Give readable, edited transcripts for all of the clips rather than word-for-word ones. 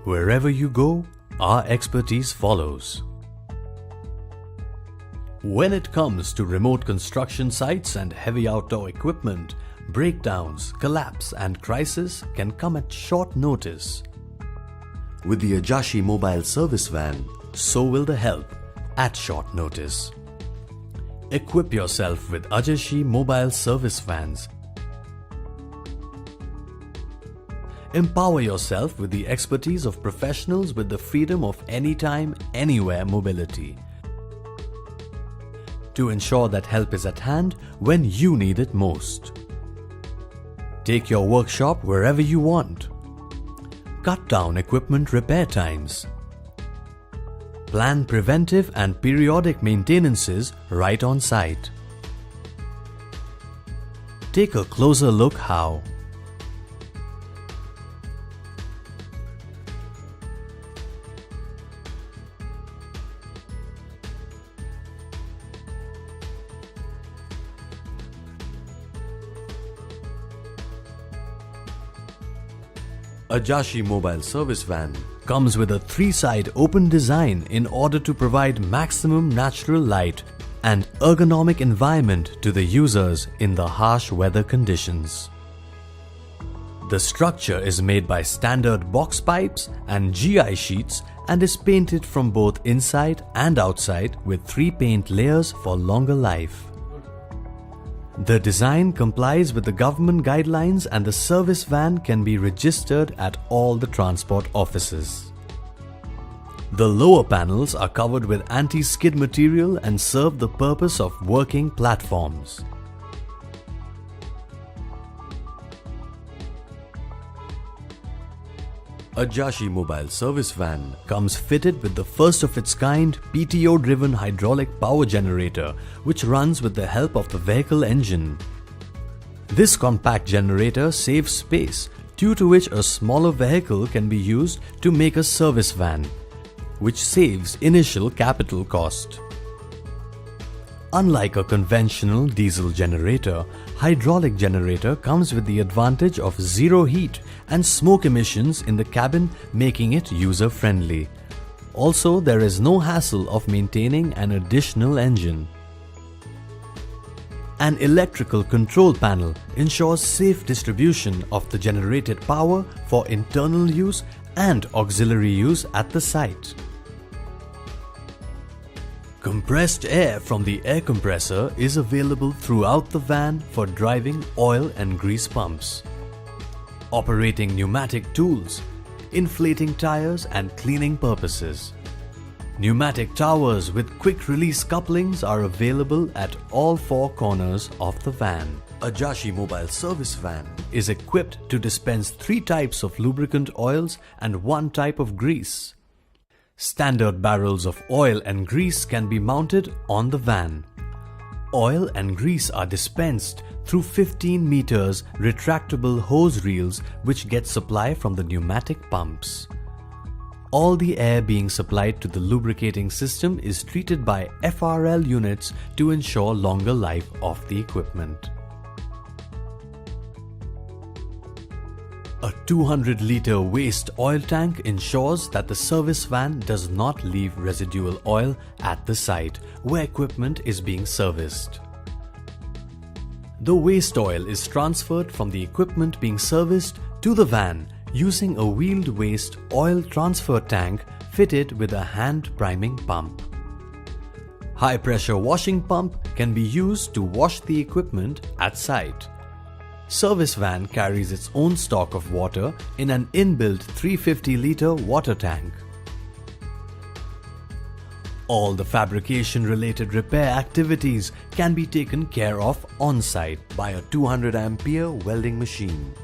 Wherever you go, our expertise follows. When it comes to remote construction sites and heavy outdoor equipment, breakdowns, collapse and crisis can come at short notice. With the Ajashy mobile service van, so will the help at short notice. Equip yourself with Ajashy mobile service vans. Empower yourself with the expertise of professionals with the freedom of anytime, anywhere mobility, to ensure that help is at hand when you need it most. Take your workshop wherever you want. Cut down equipment repair times. Plan preventive and periodic maintenances right on site. Take a closer look how. Ajashy mobile service van comes with a 3-side open design in order to provide maximum natural light and ergonomic environment to the users in the harsh weather conditions. The structure is made by standard box pipes and GI sheets and is painted from both inside and outside with 3 paint layers for longer life. The design complies with the government guidelines and the service van can be registered at all the transport offices. The lower panels are covered with anti-skid material and serve the purpose of working platforms. Ajashy mobile service van comes fitted with the first of its kind PTO-driven hydraulic power generator which runs with the help of the vehicle engine. This compact generator saves space, due to which a smaller vehicle can be used to make a service van, which saves initial capital cost. Unlike a conventional diesel generator, hydraulic generator comes with the advantage of zero heat and smoke emissions in the cabin, making it user-friendly. Also, there is no hassle of maintaining an additional engine. An electrical control panel ensures safe distribution of the generated power for internal use and auxiliary use at the site. Compressed air from the air compressor is available throughout the van for driving oil and grease pumps, operating pneumatic tools, inflating tires and cleaning purposes. Pneumatic towers with quick release couplings are available at all 4 corners of the van. Ajashy mobile service van is equipped to dispense 3 types of lubricant oils and 1 type of grease. Standard barrels of oil and grease can be mounted on the van. Oil and grease are dispensed through 15 meters retractable hose reels which get supply from the pneumatic pumps. All the air being supplied to the lubricating system is treated by FRL units to ensure longer life of the equipment. A 200-liter waste oil tank ensures that the service van does not leave residual oil at the site where equipment is being serviced. The waste oil is transferred from the equipment being serviced to the van using a wheeled waste oil transfer tank fitted with a hand priming pump. High-pressure washing pump can be used to wash the equipment at site. Service van carries its own stock of water in an inbuilt 350-liter water tank. All the fabrication-related repair activities can be taken care of on-site by a 200-ampere welding machine,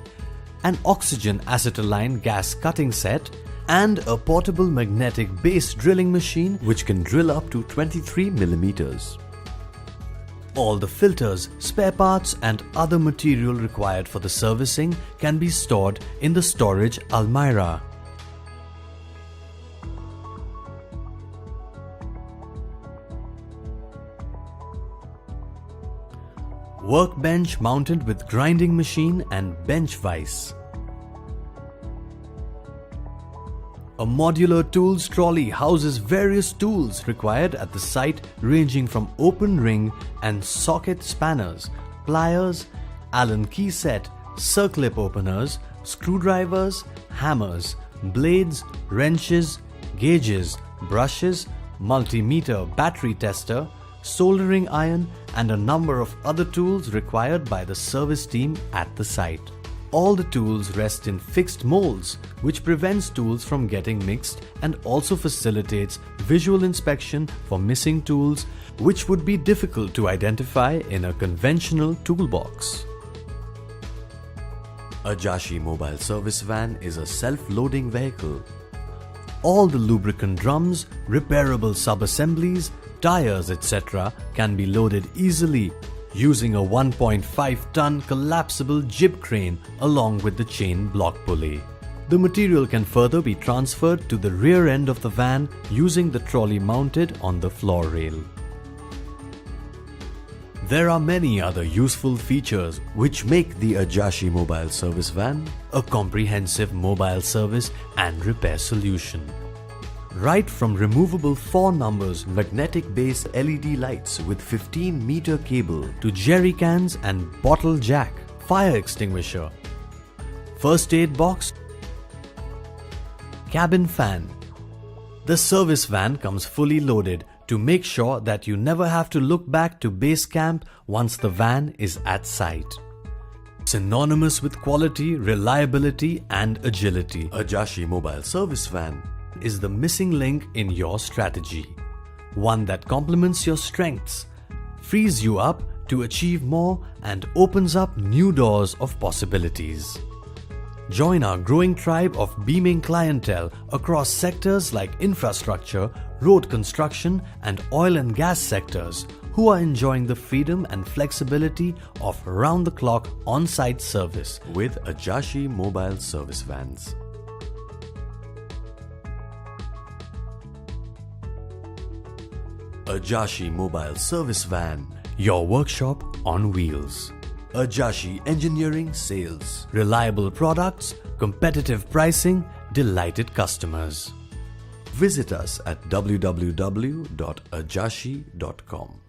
an oxygen acetylene gas cutting set, and a portable magnetic base drilling machine which can drill up to 23 millimeters. All the filters, spare parts and other material required for the servicing can be stored in the storage almirah. Workbench mounted with grinding machine and bench vise. A modular tools trolley houses various tools required at the site, ranging from open ring and socket spanners, pliers, Allen key set, circlip openers, screwdrivers, hammers, blades, wrenches, gauges, brushes, multimeter battery tester, soldering iron, and a number of other tools required by the service team at the site. All the tools rest in fixed molds, which prevents tools from getting mixed and also facilitates visual inspection for missing tools, which would be difficult to identify in a conventional toolbox. Ajashy Mobile Service Van is a self-loading vehicle. All the lubricant drums, repairable sub-assemblies, tires, etc. can be loaded easily using a 1.5-ton collapsible jib crane along with the chain block pulley. The material can further be transferred to the rear end of the van using the trolley mounted on the floor rail. There are many other useful features which make the Ajashy Mobile Service Van a comprehensive mobile service and repair solution. Right from removable 4 numbers magnetic base LED lights with 15-meter cable to jerry cans and bottle jack, fire extinguisher, first aid box, cabin fan. The service van comes fully loaded to make sure that you never have to look back to base camp once the van is at site. Synonymous with quality, reliability and agility, Ajashy Mobile Service Van is the missing link in your strategy. One that complements your strengths, frees you up to achieve more and opens up new doors of possibilities. Join our growing tribe of beaming clientele across sectors like infrastructure, road construction and oil and gas sectors who are enjoying the freedom and flexibility of round-the-clock on-site service with Ajashy Mobile Service Vans. Ajashy Mobile Service Van, your workshop on wheels. Ajashy Engineering Sales. Reliable products, competitive pricing, delighted customers. Visit us at www.ajashy.com.